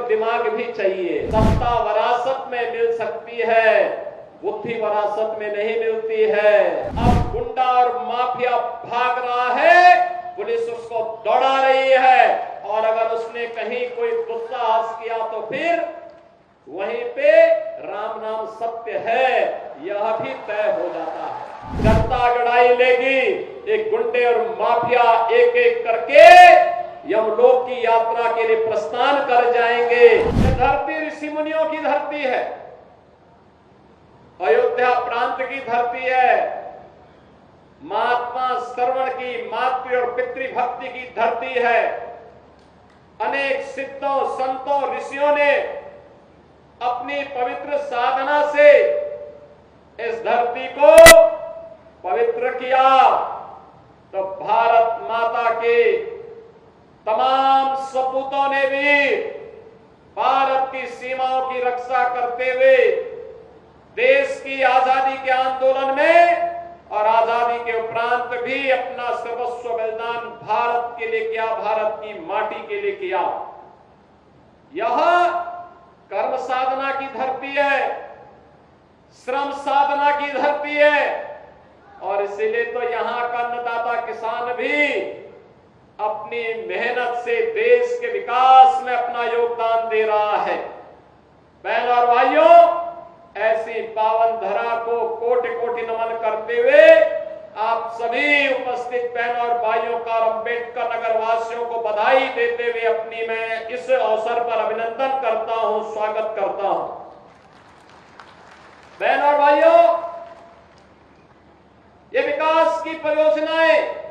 दिमाग भी चाहिए। सत्ता विरासत में मिल सकती है, बुद्धि विरासत में नहीं मिलती है। अब गुंडा और माफिया भाग रहा है, पुलिस उसको दौड़ा रही है, और अगर उसने कहीं कोई दुस्साहस किया तो फिर वहीं पे राम नाम सत्य है, यह भी तय हो जाता है। जनता गड़ाई लेगी, एक गुंडे और माफिया एक एक करके यमलोक की यात्रा के लिए प्रस्थान कर जाएंगे। यह धरती ऋषि मुनियों की धरती है, अयोध्या प्रांत की धरती है, महात्मा श्रवण की, मातृ और पितृभक्ति की धरती है। अनेक सिद्धों, संतों, ऋषियों ने अपनी पवित्र साधना से इस धरती को पवित्र किया। तो भारत माता के तमाम सपूतों ने भी भारत की सीमाओं की रक्षा करते हुए देश की आजादी के आंदोलन में और आजादी के उपरांत भी अपना सर्वस्व बलिदान भारत के लिए किया, भारत की माटी के लिए किया। यह कर्म साधना की धरती है, श्रम साधना की धरती है, और इसीलिए तो यहां का अन्नदाता किसान भी अपनी मेहनत से देश के विकास में अपना योगदान दे रहा है। बहनों और भाइयों, ऐसी पावन धरा को कोटि कोटि नमन करते हुए आप सभी उपस्थित बहनों और भाइयों का अम्बेडकर नगर वासियों को बधाई देते हुए अपनी मैं इस अवसर पर अभिनंदन करता हूं, स्वागत करता हूं। बहनों और भाइयों, ये विकास की परियोजनाएं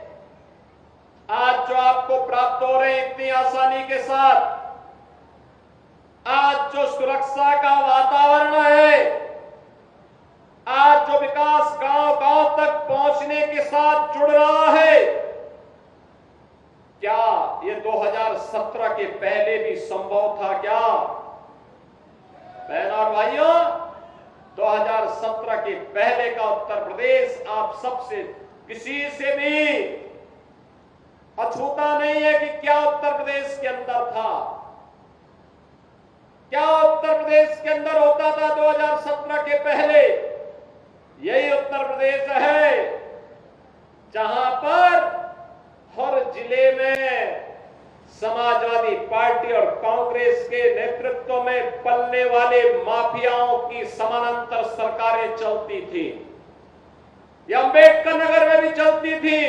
आज जो आपको प्राप्त हो रही इतनी आसानी के साथ, आज जो सुरक्षा का वातावरण है, आज जो विकास गांव गांव तक पहुंचने के साथ जुड़ रहा है, क्या ये 2017 के पहले भी संभव था क्या? बहनों और भाइयों, 2017 के पहले का उत्तर प्रदेश आप सबसे किसी से भी अछूता नहीं है कि क्या उत्तर प्रदेश के अंदर था, क्या उत्तर प्रदेश के अंदर होता था 2017 के पहले। यही उत्तर प्रदेश है जहां पर हर जिले में समाजवादी पार्टी और कांग्रेस के नेतृत्व में पलने वाले माफियाओं की समानांतर सरकारें चलती थी। यह अम्बेडकर नगर में भी चलती थी।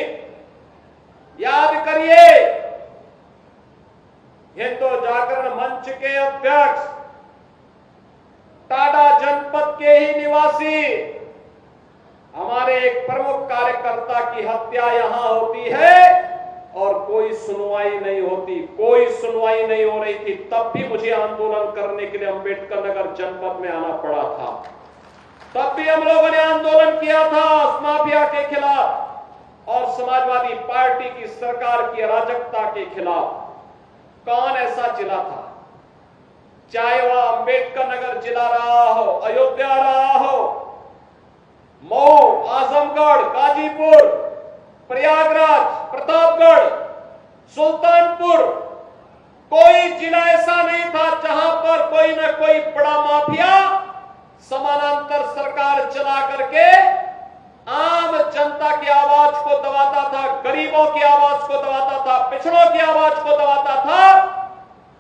याद करिए, हिंदू जागरण मंच के अध्यक्ष, टाडा जनपद के ही निवासी, हमारे एक प्रमुख कार्यकर्ता की हत्या यहां होती है और कोई सुनवाई नहीं होती, कोई सुनवाई नहीं हो रही थी। तब भी मुझे आंदोलन करने के लिए अम्बेडकर नगर जनपद में आना पड़ा था। तब भी हम लोगों ने आंदोलन किया था उस माफिया के खिलाफ और समाजवादी पार्टी की सरकार की अराजकता के खिलाफ। कौन ऐसा जिला था, चाहे वह अम्बेडकर नगर जिला रहा हो, अयोध्या रहा हो, मऊ, आजमगढ़, गाजीपुर, प्रयागराज, प्रतापगढ़, सुल्तानपुर, कोई जिला ऐसा नहीं था जहां पर कोई न कोई बड़ा माफिया समानांतर सरकार चला करके आम जनता की आवाज को दबाता था, गरीबों की आवाज को दबाता था, पिछड़ों की आवाज को दबाता था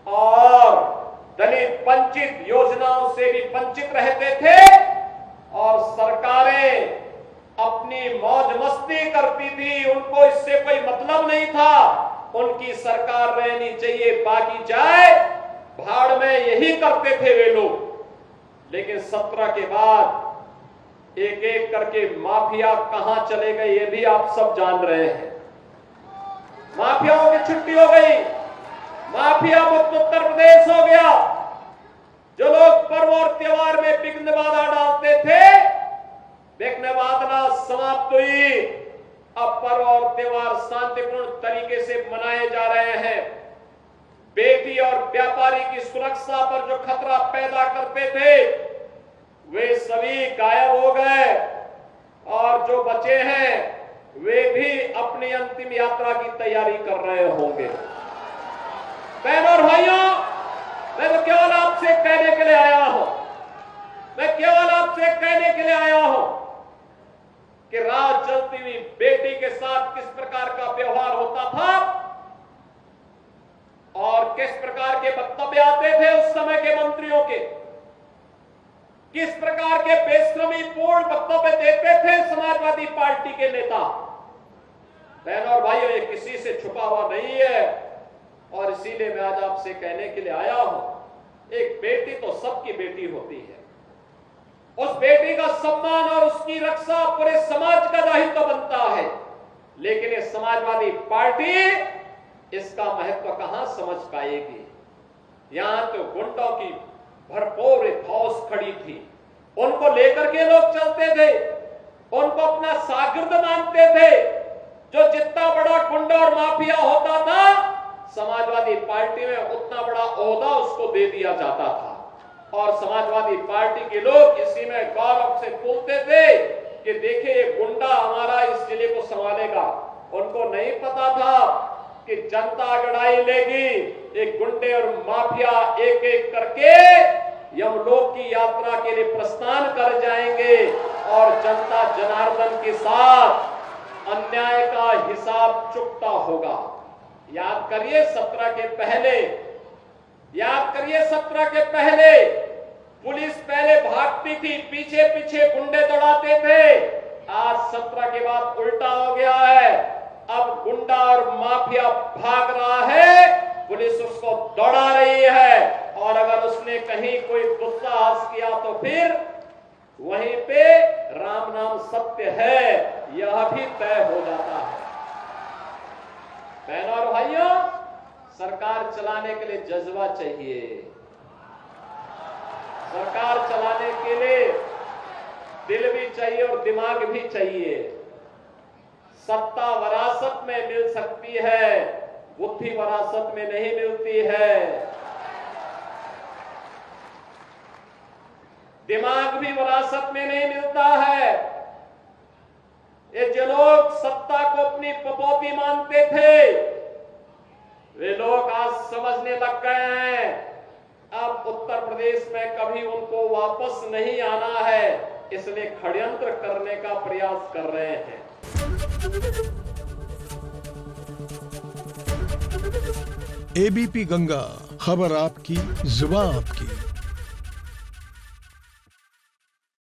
और दलित वंचित योजनाओं से भी वंचित रहते थे। और सरकारें अपनी मौज मस्ती करती थी, उनको इससे कोई मतलब नहीं था। उनकी सरकार रहनी चाहिए, बाकी जाए भाड़ में, यही करते थे वे लोग। लेकिन 17 के बाद एक एक करके माफिया कहां चले गए ये भी आप सब जान रहे हैं। माफियाओं की छुट्टी हो गई, माफिया मुक्त उत्तर प्रदेश हो गया। जो लोग पर्व और त्योहार में विघ्न बाधा डालते थे, विघ्न बाधा समाप्त हुई। अब पर्व और त्योहार शांतिपूर्ण तरीके से मनाए जा रहे हैं। बेटी और व्यापारी की सुरक्षा पर जो खतरा पैदा करते थे वे सभी गायब हो गए और जो बचे हैं वे भी अपनी अंतिम यात्रा की तैयारी कर रहे होंगे। बहनों और भाइयों, मैं तो क्या आपसे कहने के लिए आया हूं कि रात जलती हुई बेटी के साथ किस प्रकार का व्यवहार होता था और किस प्रकार के वक्तव्य आते थे उस समय के मंत्रियों के, किस प्रकार के बेशर्मी पूर्ण वक्तव्य देते थे समाजवादी पार्टी के नेता। बहनों और भाइयों, ये किसी से छुपा हुआ नहीं है और इसीलिए मैं आज आपसे कहने के लिए आया हूं, एक बेटी तो सबकी बेटी होती है, उस बेटी का सम्मान और उसकी रक्षा पूरे समाज का दायित्व बनता है। लेकिन ये समाजवादी पार्टी इसका महत्व कहां समझ पाएगी। यहां तो गुंडों की भरपूर फौज खड़ी थी, उनको लेकर के लोग चलते थे, उनको अपना शागिर्द मानते थे। जो जितना बड़ा गुंडा और माफिया होता था समाजवादी पार्टी में उतना बड़ा ओहदा उसको दे दिया जाता था और समाजवादी पार्टी के लोग इसी में गौरव से बोलते थे कि देखिए ये गुंडा हमारा इस जिले को संभालेगा। उनको नहीं पता था कि जनता अगड़ाई लेगी, एक गुंडे और माफिया एक एक करके यमलोक की यात्रा के लिए प्रस्थान कर जाएंगे और जनता जनार्दन के साथ अन्याय का हिसाब चुकता होगा। याद करिए 17 के पहले, याद करिए 17 के पहले पुलिस पहले भागती थी, पीछे पीछे गुंडे दौड़ाते थे। आज 17 के बाद उल्टा हो गया है, अब गुंडा और माफिया भाग रहा है, पुलिस उसको दौड़ा रही है और अगर उसने कहीं कोई दुस्साहस किया तो फिर वहीं पे राम नाम सत्य है यह भी तय हो जाता है। बहनों और भाइयों, सरकार चलाने के लिए जज्बा चाहिए, सरकार चलाने के लिए दिल भी चाहिए और दिमाग भी चाहिए। सत्ता विरासत में मिल सकती है, बुद्धि विरासत में नहीं मिलती है। दिमाग भी विरासत में नहीं मिलता है। ये जो लोग सत्ता को अपनी पपौती मानते थे वे लोग आज समझने लग गए हैं अब उत्तर प्रदेश में कभी उनको वापस नहीं आना है, इसलिए षड्यंत्र करने का प्रयास कर रहे हैं। एबीपी गंगा, खबर आपकी, जुबान आपकी।